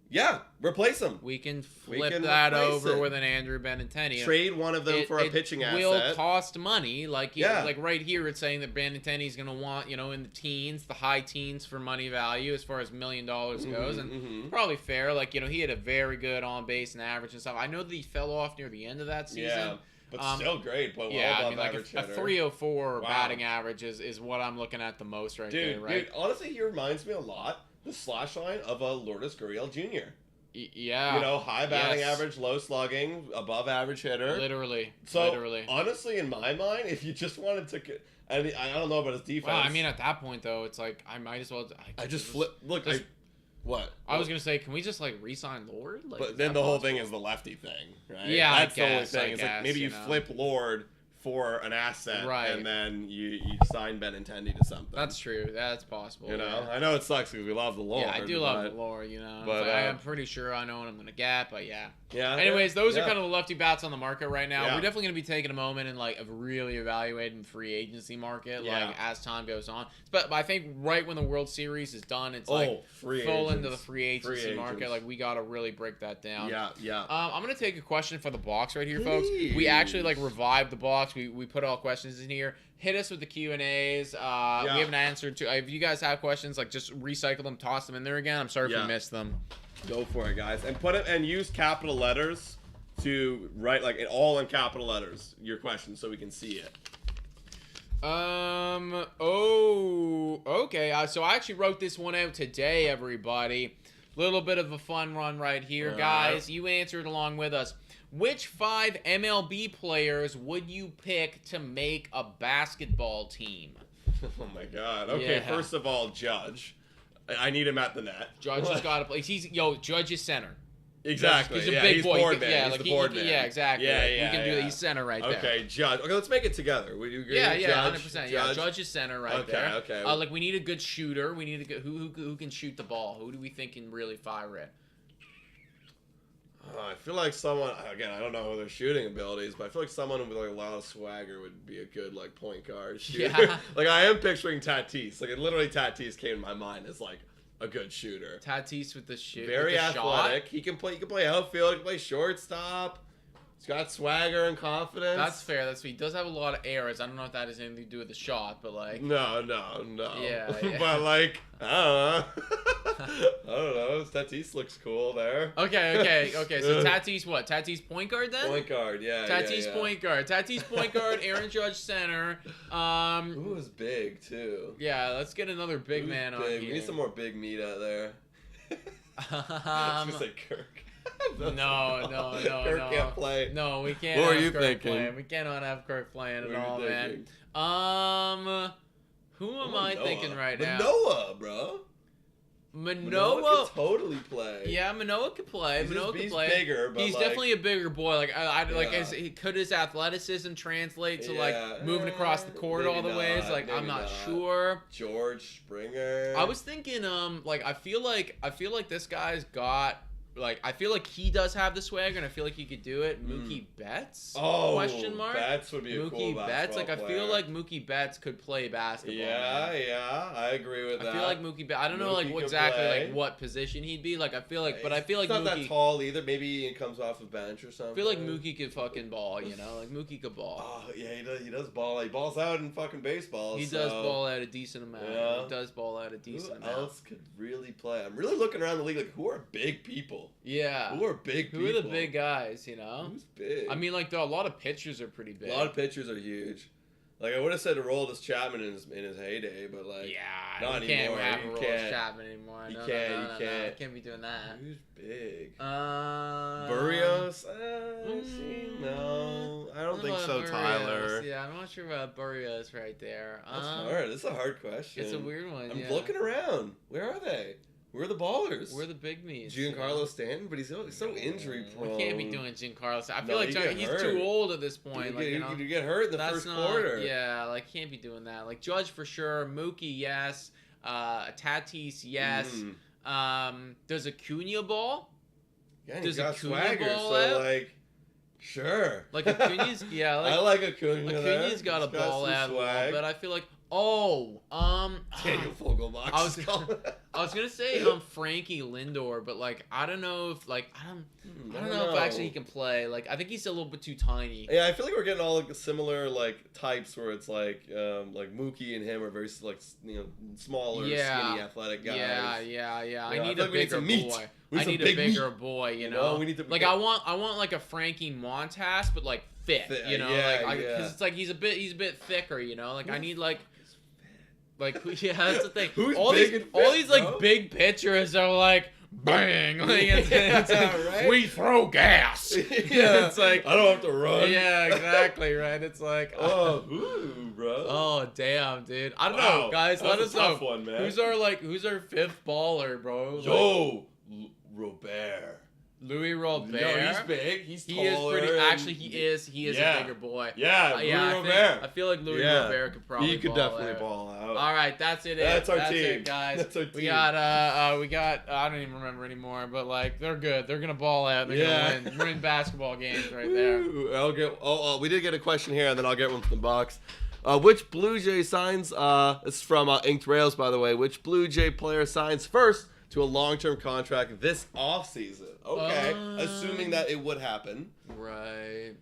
Yeah, replace him. We can flip that over it. with an Andrew Benintendi. Trade one of them for a pitching asset. It will cost money. Like right here, it's saying that Benintendi's going to want, in the teens, the high teens for money value as far as $1 million goes. And probably fair. Like, he had a very good on base and average and stuff. I know that he fell off near the end of that season. Yeah. But still great, but average a 304 batting average is what I'm looking at the most there, right? Dude, honestly, he reminds me a lot the slash line of a Lourdes Gurriel Jr. Yeah. High batting average, low slugging, above average hitter. Literally. Honestly, in my mind, if you just wanted to, and I don't know about his defense. Well, I mean, at that point though, it's like I might as well. What? I was gonna say, can we just re-sign Lord? But then the whole thing is the lefty thing, right? Yeah, that's the only thing. It's like maybe you flip Lord for an asset, right? And then you sign Benintendi to something. That's true. That's possible. I know it sucks because we love the Lord. Yeah, I do love the Lord. But I'm pretty sure I know what I'm gonna get. But yeah. Anyways, those are kind of the lefty bats on the market right now. We're definitely gonna be taking a moment and really evaluating the free agency market as time goes on. But I think right when the World Series is done, it's full into the free agency market. We gotta really break that down. Yeah. I'm gonna take a question for the box right here, folks. We actually revived the box. We put all questions in here. Hit us with the Q&As. We haven't answered to. If you guys have questions, just recycle them, toss them in there again. I'm sorry if we missed them. Go for it, guys, and put it and use capital letters to write all in capital letters your question so we can see it. Okay. So I actually wrote this one out today, everybody. Little bit of a fun run right here, guys. You answered along with us. Which 5 MLB players would you pick to make a basketball team? Oh my God. Okay, first of all, Judge. I need him at the net. Judge has got to play. Judge is center. Exactly. He's a big boy. Board man. He's the board man. Yeah, exactly. Yeah, we can do that. He's center right there. Okay, Judge. Okay, let's make it together. Would you agree? Yeah, 100%. Yeah, Judge is center right there. Okay. We need a good shooter. We need a good who can shoot the ball. Who do we think can really fire it? I feel like someone, again, I don't know their shooting abilities, but I feel like someone with a lot of swagger would be a good point guard shooter. Yeah. I am picturing Tatis. Literally Tatis came to my mind as a good shooter. Tatis with the shoot. Very athletic. Shot. He can play outfield, he can play shortstop. He's got swagger and confidence. That's fair. He does have a lot of errors. I don't know if that has anything to do with the shot, but No. Yeah. But I don't know. Tatis looks cool there. Okay. So Tatis what? Tatis point guard then? Point guard, yeah. Tatis point guard. Tatis point guard. Aaron Judge center. Who is big too? Yeah, let's get another big man on here. We need some more big meat out there. I was gonna say Kirk. No. Kirk can't play. No, we can't. What have were you Kirk thinking? Playing. We cannot have Kirk playing at all, man. Who am I thinking right now? Manoah, bro. Manoah could totally play. Yeah, Manoah could play. He's bigger, but he's definitely a bigger boy. Could his athleticism translate to moving across the court all the ways? I'm not sure. George Springer. I was thinking, I feel like this guy's got. I feel like he does have the swagger, and I feel like he could do it. Mookie Betts? Question mark? Betts would be a cool Betts. I feel like Mookie Betts could play basketball. Yeah, I agree with that. I feel like Mookie Betts. I don't know exactly what position he'd be. I feel like he's not that tall either. Maybe he comes off a bench or something. I feel like Mookie could fucking ball. Mookie could ball. Oh yeah, he does ball. He balls out in fucking baseball. He does ball out a decent amount. Yeah. He does ball out a decent amount. Who else could really play? I'm really looking around the league. Who are big people? Yeah. Who are big people? Who are the big guys, Who's big? I mean, a lot of pitchers are pretty big. A lot of pitchers are huge. I would have said Aroldis Chapman in his heyday, but not you can't anymore. have Aroldis Chapman anymore. You can't. You can't be doing that. Who's big? Burrios? No, I don't think so, Burrios. Tyler. Yeah, I'm not sure about Burrios right there. That's hard. This is a hard question. It's a weird one. I'm looking around. Where are they? We're the ballers. We're the big me's. Giancarlo Stanton, but he's so injury prone. We can't be doing Giancarlo. I feel like he's too old at this point. You get hurt in the first quarter. Yeah, can't be doing that. Judge for sure. Mookie, yes. Tatis, yes. Does Acuna ball? Yeah, he's got swagger, so sure. Acuna's, I like Acuna. Acuna's got a ball out a little bit. I feel like Daniel Vogelbach. I was gonna say Frankie Lindor, but like I don't know if like I don't know if actually he can play. Like I think he's a little bit too tiny. Yeah, I feel like we're getting all like similar like types where it's like Mookie and him are very like smaller, skinny, athletic guys. Yeah. I need a bigger boy. I need a bigger boy. You know, we need to like I want like a Frankie Montas, but like fit. You know, because it's like he's a bit thicker. You know, like I need like. Like yeah, that's the thing. All these like big pitchers are like bang, like it's like, right? We throw gas. Yeah, it's like I don't have to run. Yeah, exactly, right. It's like ooh, bro. Oh damn, dude. I don't know, guys. Let us know. One, man. Who's our fifth baller, bro? Yo, Robert. Louis Robert. No, he's big. He's taller. He is pretty. Actually, he is a bigger boy. Yeah, Louis Robert. I feel like Louis Robert could probably. He could definitely ball out. All right, that's it. That's our team, it, guys. That's our team. We got I don't even remember anymore, but like they're good. They're gonna ball out. They're gonna win basketball games right there. I'll get. We did get a question here, and then I'll get one from the box. Which Blue Jay signs? It's from Inked Rails, by the way. Which Blue Jay player signs first to a long-term contract this offseason? Okay, assuming that it would happen. Right.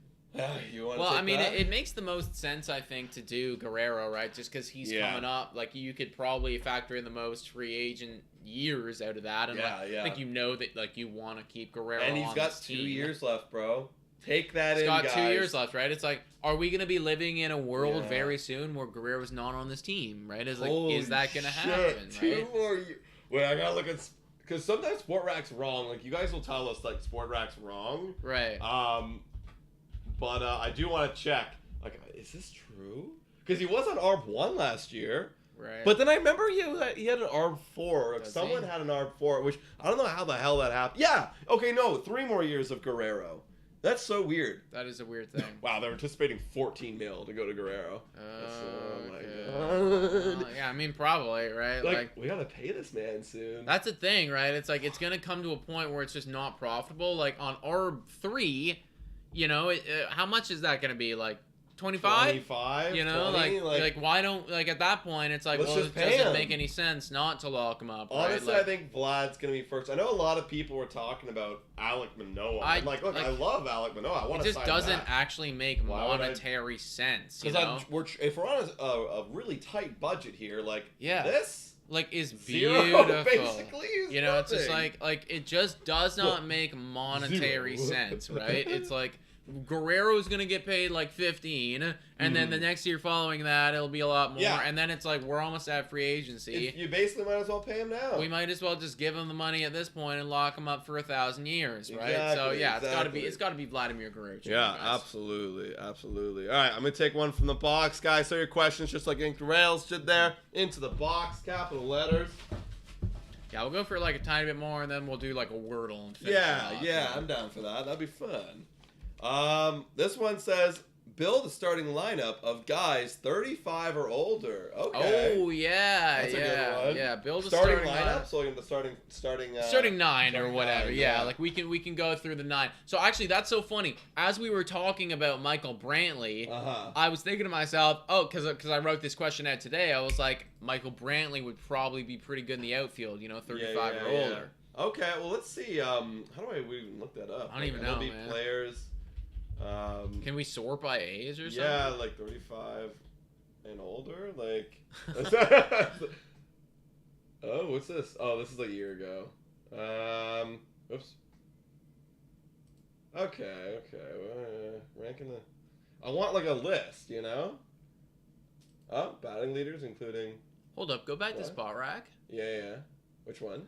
You want well, to I mean, it makes the most sense, I think, to do Guerrero, right? Just because he's coming up. Like, you could probably factor in the most free agent years out of that. And I think that, like, you want to keep Guerrero on. And he's got 2 years left, bro. Take that in, guys. He's got 2 years left, right? It's like, are we going to be living in a world very soon where Guerrero's not on this team, right? It's like, is that going to happen, right? 2 more years. Wait, I got to look at... Because sometimes Sport Rack's wrong. Like, you guys will tell us, like, Sport Rack's wrong. Right. But I do want to check. Like, is this true? Because he was on ARB 1 last year. Right. But then I remember he had an ARB 4. Like, someone had an ARB 4, which I don't know how the hell that happened. Yeah. Okay, no. 3 more years of Guerrero. That's so weird. That is a weird thing. Wow, they're anticipating $14 million to go to Guerrero. Oh my god. Yeah, I mean, probably, right? Like, we gotta pay this man soon. That's the thing, right? It's like, it's gonna come to a point where it's just not profitable. Like, on ARB 3, you know, how much is that gonna be? Like, 25? 25? You know, 20? like why don't, like, at that point, it's like, well, it doesn't make any sense not to lock him up, right? Honestly, I think Vlad's going to be first. I know a lot of people were talking about Alek Manoah. I'm like, look, I love Alek Manoah. I want to sign It just doesn't actually make monetary sense, you know? If we're on a really tight budget here, like, this... Like, is zero, beautiful. Basically, you know, it's just like it just does not make monetary sense, right? It's like Guerrero's gonna get paid like 15, and then the next year following that it'll be a lot more, and then it's like we're almost at free agency. You basically might as well pay him now. We might as well just give him the money at this point and lock him up for 1,000 years, right? Exactly, So yeah, it's gotta be Vladimir Guerrero Jr. Yeah, absolutely. All right, I'm gonna take one from the box, guys. So your questions, just like Inked Rails did there, into the box, capital letters. Yeah, we'll go for like a tiny bit more, and then we'll do like a wordle and finish Yeah, I'm down for that. That'd be fun. This one says, build a starting lineup of guys 35 or older. Okay. Oh yeah, that's a good one. Yeah. Build a starting lineup. So the starting 9 or whatever. Yeah, like we can go through the 9. So actually, that's so funny. As we were talking about Michael Brantley, I was thinking to myself, because I wrote this question out today. I was like, Michael Brantley would probably be pretty good in the outfield. You know, 35 or older. Okay, well let's see. How do I even look that up? I don't even know, man. Players. Can we sort by age or something? Yeah, like 35 and older. Like, oh, what's this? Oh, this is a year ago. Oops. Okay. Ranking the. I want like a list, you know. Oh, batting leaders, including. Hold up, go back to Spot Rack. Yeah. Which one?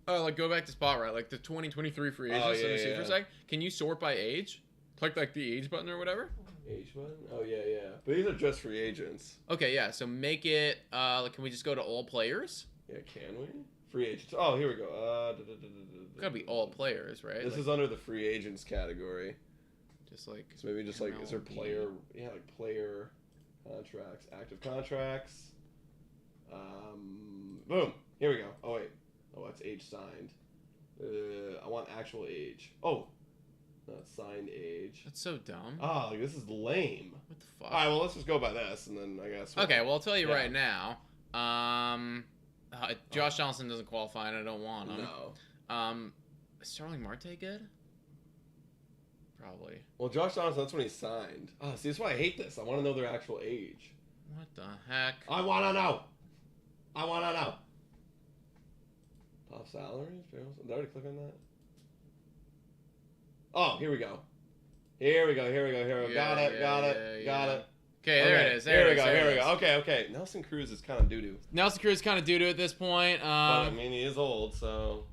Oh, like go back to Spot Rack, like the 2023 free agents. Let me see for a sec. Can you sort by age? Click like the age button or whatever. Age button? Oh yeah. But these are just free agents. Okay, yeah. So make it. Can we just go to all players? Yeah, can we? Free agents. Oh, here we go. Gotta be all players, right? This is under the free agents category. Just like. So maybe just like, is there player? Yeah, like player contracts, active contracts. Boom. Here we go. Oh wait. Oh, that's age signed. I want actual age. Oh. Not signed age. That's so dumb. Oh, this is lame. What the fuck? All right, well, let's just go by this, and then I guess. Okay, well, I'll tell you right now. Josh Johnson doesn't qualify, and I don't want him. No. Is Starling Marte good? Probably. Well, Josh Johnson, that's when he signed. Oh, see, that's why I hate this. I want to know their actual age. What the heck? I want to know. I want to know. Top salaries? Did I already click on that? Oh, here we go. Here we go. Yeah, got it. Okay, there it is. Here we go. Okay. Nelson Cruz is kind of doo-doo. Nelson Cruz is kind of doo-doo at this point. But, I mean, he is old, so...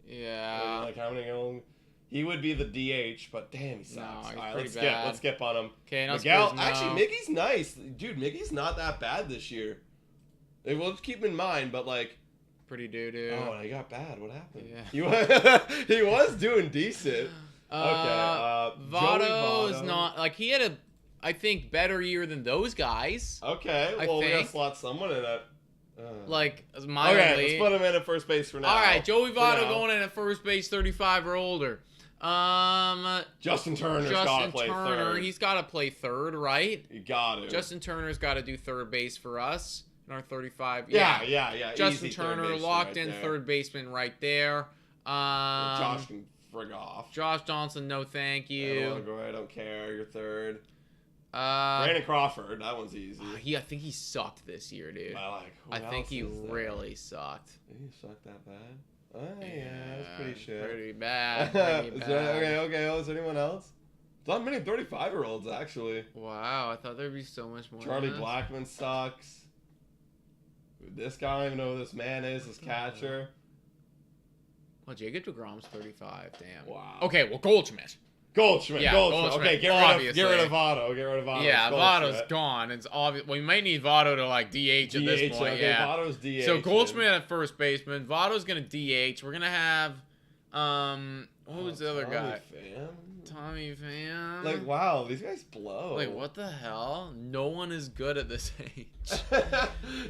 Yeah. Like, how many old... He would be the DH, but damn, he sucks. No, All he's right, pretty let's bad. Let's skip on him. Okay, Miguel, no. actually, Miggy's nice. Dude, Miggy's not that bad this year. We'll just keep him in mind, but, like... Pretty doo-doo. Oh, and he got bad. What happened? Yeah. He was doing decent. Votto is not... Like, he had a, I think, better year than those guys. Okay, well, we gotta slot someone in it. Like, mildly. Okay, let's put him in at first base for now. All right, Joey Votto going in at first base, 35 or older. Justin Turner's gotta play third. He's got to play third, right? You got to. Justin Turner's got to do third base for us in our 35. Yeah. Justin Easy Turner locked in third baseman right there. Josh can frig off. Josh Johnson, no thank you. I don't care. You're third. Brandon Crawford, that one's easy. I think he sucked this year, dude. I think he really sucked. Did he suck that bad? Oh, yeah, that's pretty shit. Pretty bad. Okay. Oh, is there anyone else? Not many 35-year-olds, actually. Wow, I thought there'd be so much more. Charlie Blackmon sucks. This guy, I don't even know who this man is, this catcher. Well, Jacob deGrom's 35, damn. Wow. Okay, well, Goldschmidt. Goldschmidt. Okay, get rid of Votto. Yeah, Votto's gone. It's obvious. Well, you might need Votto to like DH at this point. Okay, yeah, Votto's DH. So Goldschmidt at first baseman. Votto's gonna DH. We're gonna have who's the other guy? Tommy Pham. Like, wow, these guys blow. Like, what the hell? No one is good at this age.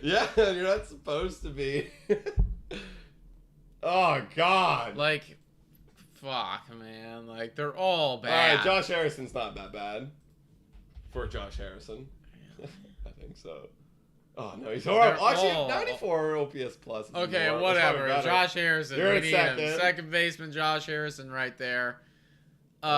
Yeah, you're not supposed to be. Oh God. Like, fuck, man. Like, they're all bad. All right, Josh Harrison's not that bad. For Josh Harrison. I think so. Oh, no, he's horrible. Actually, 94 OPS plus. Okay, whatever. Josh Harrison. You're we in need second. him. Second baseman, Josh Harrison right there. Okay.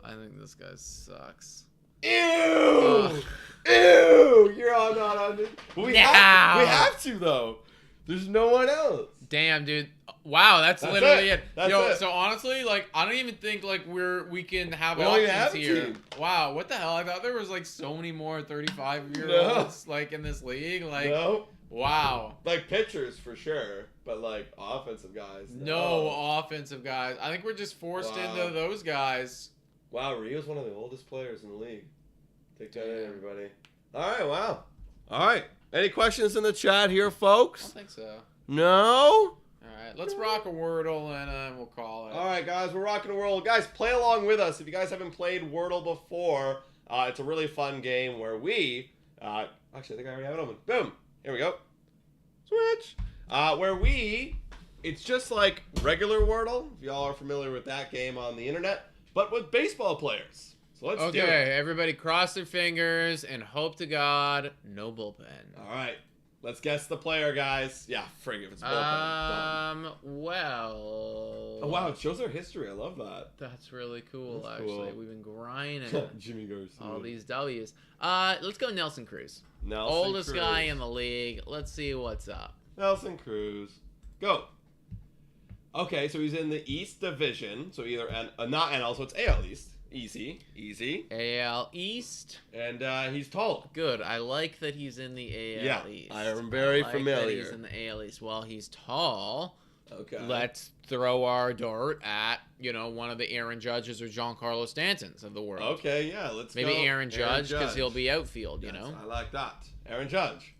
I think this guy sucks. Ew! Ew! You're all not on it. We have to, though. There's no one else. Damn, dude. Wow, that's literally it. That's Yo, it. so honestly, like, I don't even think like we can have options here. Wow, what the hell? I thought there was like so many more 35-year-olds like in this league. Like, no. Wow. Like pitchers for sure, but like offensive guys. No offensive guys. I think we're just forced into those guys. Wow, Rio's one of the oldest players in the league. Take that in, everybody. All right, wow. All right. Any questions in the chat here, folks? I don't think so. No? All right, let's rock a Wordle and we'll call it. All right, guys, we're rocking a Wordle. Guys, play along with us. If you guys haven't played Wordle before, it's a really fun game where we... actually, I think I already have it open. Boom. Here we go. Switch. It's just like regular Wordle, if y'all are familiar with that game on the internet, but with baseball players. So let's do it. Okay, everybody cross their fingers and hope to God, no bullpen. All right. Let's guess the player, guys. Yeah, frig if it's bullpen. Well... Oh, wow, it shows our history. I love that. That's really cool, That's actually. cool. We've been grinding Jimmy Garcia. all these W's. Let's go Nelson Cruz. Oldest guy in the league. Let's see what's up. Nelson Cruz. Go. Okay, so he's in the East Division. So either not NL, so it's AL East. Easy. AL East. And he's tall. Good. I like that he's in the AL East. I am very familiar. That he's in the AL East. Well, he's tall. Okay. Let's throw our dart at, one of the Aaron Judges or Giancarlo Stantons of the world. Okay, yeah, let's Maybe Aaron Judge, because he'll be outfield, you know? I like that. Aaron Judge.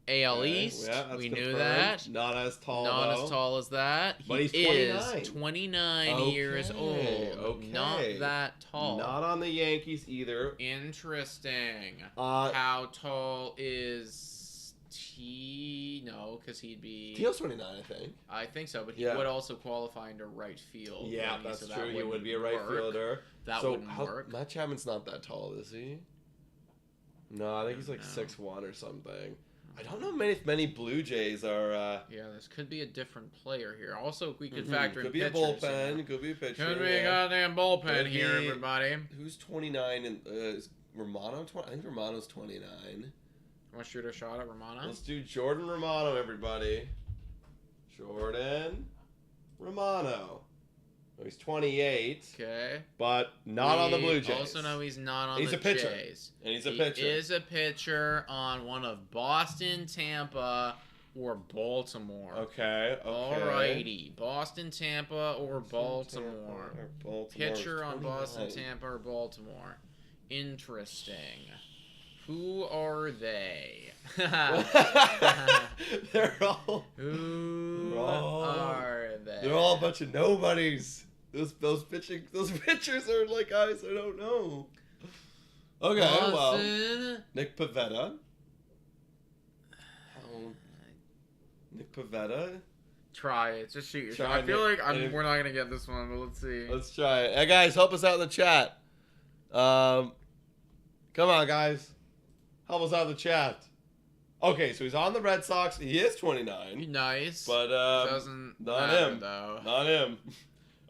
AL East, yeah, we knew confirmed. that. Not as tall, Not as tall as that. But he's 29. Is 29 years old. Okay. Not that tall. Not on the Yankees either. Interesting. How tall is No, because he'd be. Teal's 29, I think. I think so, but he would also qualify into right field. Yeah, that's true. He would be a right fielder. That wouldn't work. Matt Chapman's not that tall, is he? No, I think he's like 6'1" or something. I don't know many Blue Jays are. Yeah, this could be a different player here. Also, we could factor in could be pitchers, a bullpen. Could be a pitcher. Could be a goddamn bullpen here, everybody. Who's 29 and is Romano 20? I think Romano's 29. Want to shoot a shot at Romano? Let's do Jordan Romano, everybody. Jordan Romano. Oh, he's 28. Okay. But not on the Blue Jays. Also know he's not on the Jays. He's a pitcher. And he's a pitcher. He is a pitcher on one of Boston, Tampa, or Baltimore. Okay. Alrighty. Boston, Tampa, or Baltimore. Pitcher on Boston, Tampa, or Baltimore. Interesting. Who are they? They're all. Who are they? They're all a bunch of nobodies. Those pitchers are like guys I don't know. Okay, well, Nick Pivetta. Nick Pivetta. Try it. Just shoot your shot. I feel like we're not gonna get this one, but let's see. Let's try it. Hey guys, help us out in the chat. Come on, guys. Help us out in the chat. Okay, so he's on the Red Sox. He is 29. Nice. But doesn't not matter, him. Though. Not him.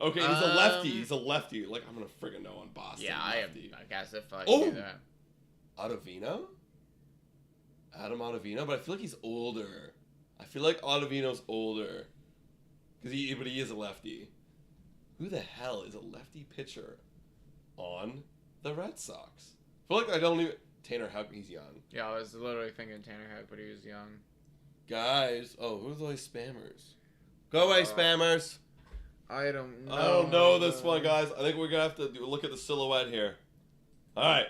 Okay, he's a lefty. He's a lefty. Like, I'm gonna friggin' know on Boston. Yeah, I guess if I do that. Ottavino? Adam Ottavino? But I feel like he's older. I feel like Ottavino's older. But he is a lefty. Who the hell is a lefty pitcher on the Red Sox? I feel like I don't even... Tanner Houck, he's young. Yeah, I was literally thinking Tanner Houck, but he was young. Guys, who's those spammers? Go away, spammers! I don't know. I don't know this one, guys. I think we're gonna have to look at the silhouette here. All right.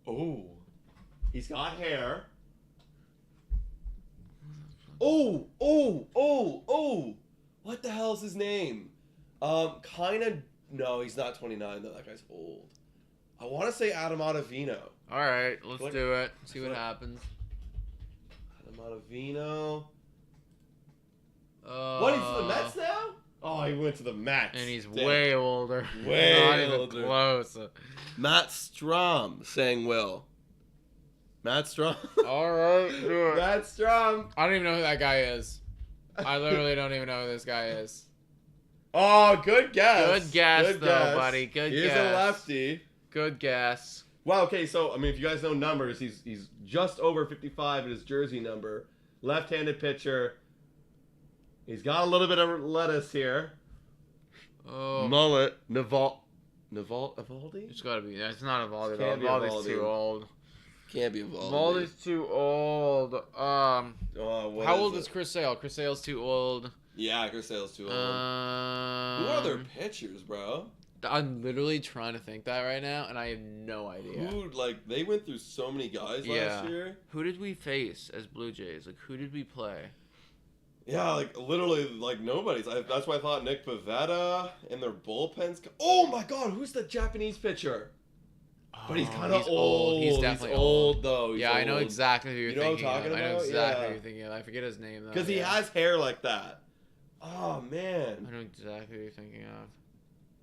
Oh, he's got hair. Oh! What the hell is his name? Kinda. No, he's not 29 though. That guy's old. I want to say Adam Ottavino. All right, let's do it. See what happens. Adam Ottavino. What? He's to the Mets now? Oh, he went to the Mets. And he's way older. Way not even older. close. Matt Strom, saying Will. Matt Strom. All right, do it. Matt Strom. I don't even know who that guy is. I literally don't even know who this guy is. Oh, good guess. Good guess, buddy. Good guess. He's a lefty. Good guess. Wow, okay, so, I mean, if you guys know numbers, he's just over 55 in his jersey number. Left-handed pitcher. He's got a little bit of lettuce here. Oh. Mullet. Evaldi? It's gotta be. It's not Evaldi. Evaldi's too old. Can't be Evaldi. Evaldi's too old. How old is Chris Sale? Chris Sale's too old. Yeah, Chris Sale's too old. Who are their pitchers, bro? I'm literally trying to think that right now, and I have no idea. They went through so many guys last year. Who did we face as Blue Jays? Like, who did we play? Yeah, literally, nobody's. That's why I thought Nick Pivetta and their bullpens. Oh my God, who's the Japanese pitcher? But he's kind of old. He's definitely old, though. Yeah, I know exactly who you're thinking what I'm talking of. about? I know exactly who you're thinking of. I forget his name, though. Because he has hair like that. Oh, man. I know exactly who you're thinking of.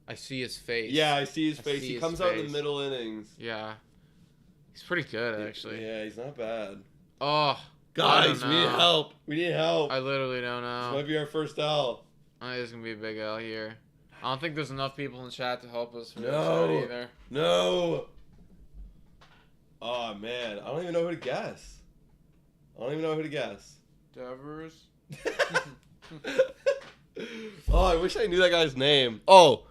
I see his face. Yeah, I see his face. He comes out in the middle innings. Yeah. He's pretty good, actually. Yeah, he's not bad. Oh. Guys, we need help. We need help. I literally don't know. This might be our first L. I think there's going to be a big L here. I don't think there's enough people in chat to help us for this shot either. No. Oh, man. I don't even know who to guess. Devers? Oh, I wish I knew that guy's name. Oh,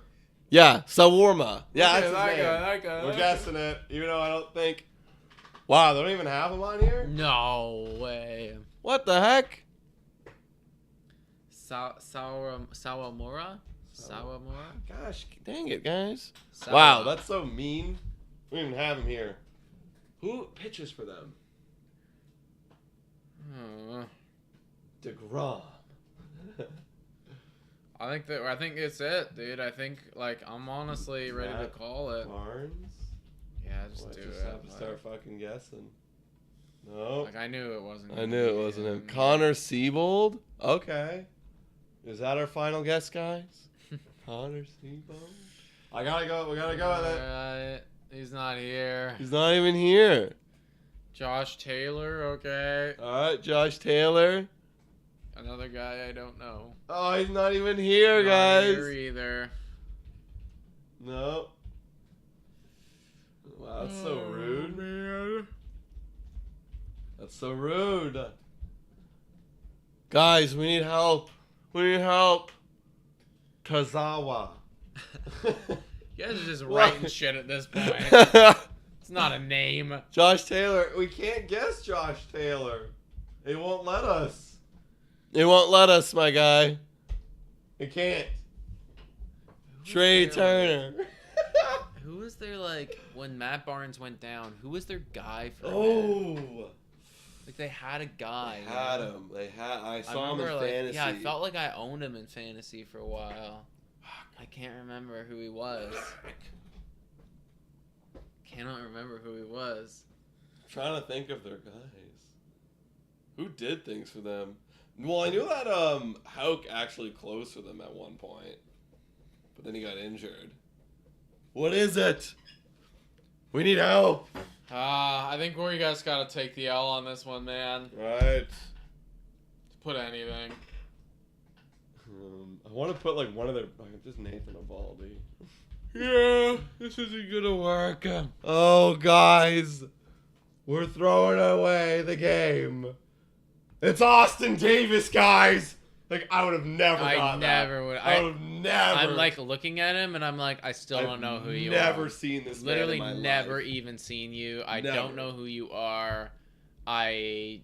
yeah, Sawarma. Yeah, okay, that's his name. That guy. We're guessing it, even though I don't think... Wow, they don't even have him on here? No way. What the heck? Sawamura? Gosh, dang it, guys. Sawa. Wow, that's so mean. We don't even have him here. Who pitches for them? DeGrom. I think it's it, dude. I think I'm honestly ready to call it. Barnes? Yeah, just do it. Have to start fucking guessing. No. Like, I knew it wasn't him. I knew it wasn't him. Connor Siebold? Okay. Is that our final guess, guys? Connor Siebold? I gotta go. We gotta go with it. He's not here. He's not even here. Josh Taylor, okay. Alright, Josh Taylor. Another guy I don't know. Oh, he's not even here, Not guys. here either. No. Wow, that's so rude. Man. That's so rude. Guys, we need help. We need help. Kazawa. You guys are just writing shit at this point. It's not a name. Josh Taylor. We can't guess Josh Taylor. They won't let us. They won't let us, my guy. They can't. Trey Turner. Who was there, like, when Matt Barnes went down? Who was their guy for that? Oh. Like, they had a guy. They had him. I saw him in fantasy. Yeah, I felt like I owned him in fantasy for a while. I can't remember who he was. Cannot remember who he was. I'm trying to think of their guys. Who did things for them? Well, I knew that Hauk actually closed for them at one point. But then he got injured. What is it? We need help. I think we guys gotta take the L on this one, man. Right. Put anything. I want to put like one of their just Nathan Eovaldi. Yeah, this isn't gonna work. Oh, guys, we're throwing away the game. It's Austin Davis, guys. Like, I would have never got that. I would have never. I'm like looking at him and I'm like, I still don't know who you are. Never seen this. Literally man in my never life. even seen you. I Never. don't know who you are. Can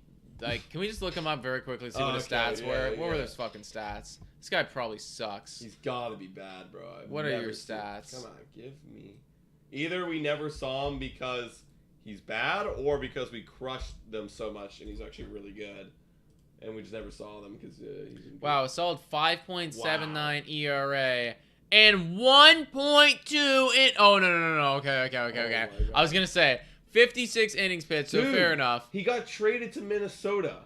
we just look him up very quickly, see what his stats were? What were those fucking stats? This guy probably sucks. He's gotta be bad, bro. What are your stats? Come on, give me. Either we never saw him because he's bad, or because we crushed them so much and he's actually really good, and we just never saw them because he's. Wow, a solid 5.79 ERA and 1.2 in. Oh no. Okay. I was gonna say 56 innings pitched, so Dude, fair enough. He got traded to Minnesota.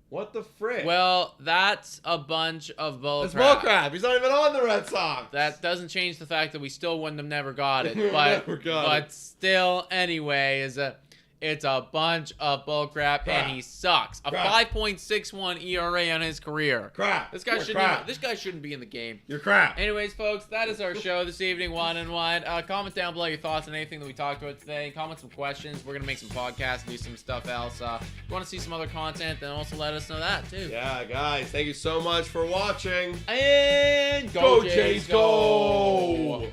What the frick? Well, that's a bunch of bull It's crap. bull crap. He's not even on the Red Sox. That doesn't change the fact that we still wouldn't have never got it. Never got it. Still, anyway, it's a bunch of bull crap, and he sucks. A 5.61 ERA on his career. Crap. This guy shouldn't be in the game. You're crap. Anyways, folks, that is our show this evening, One and One. Comment down below your thoughts on anything that we talked about today. Comment some questions. We're gonna make some podcasts and do some stuff else. If you want to see some other content, then also let us know that too. Yeah, guys, thank you so much for watching. And Go Jays, go!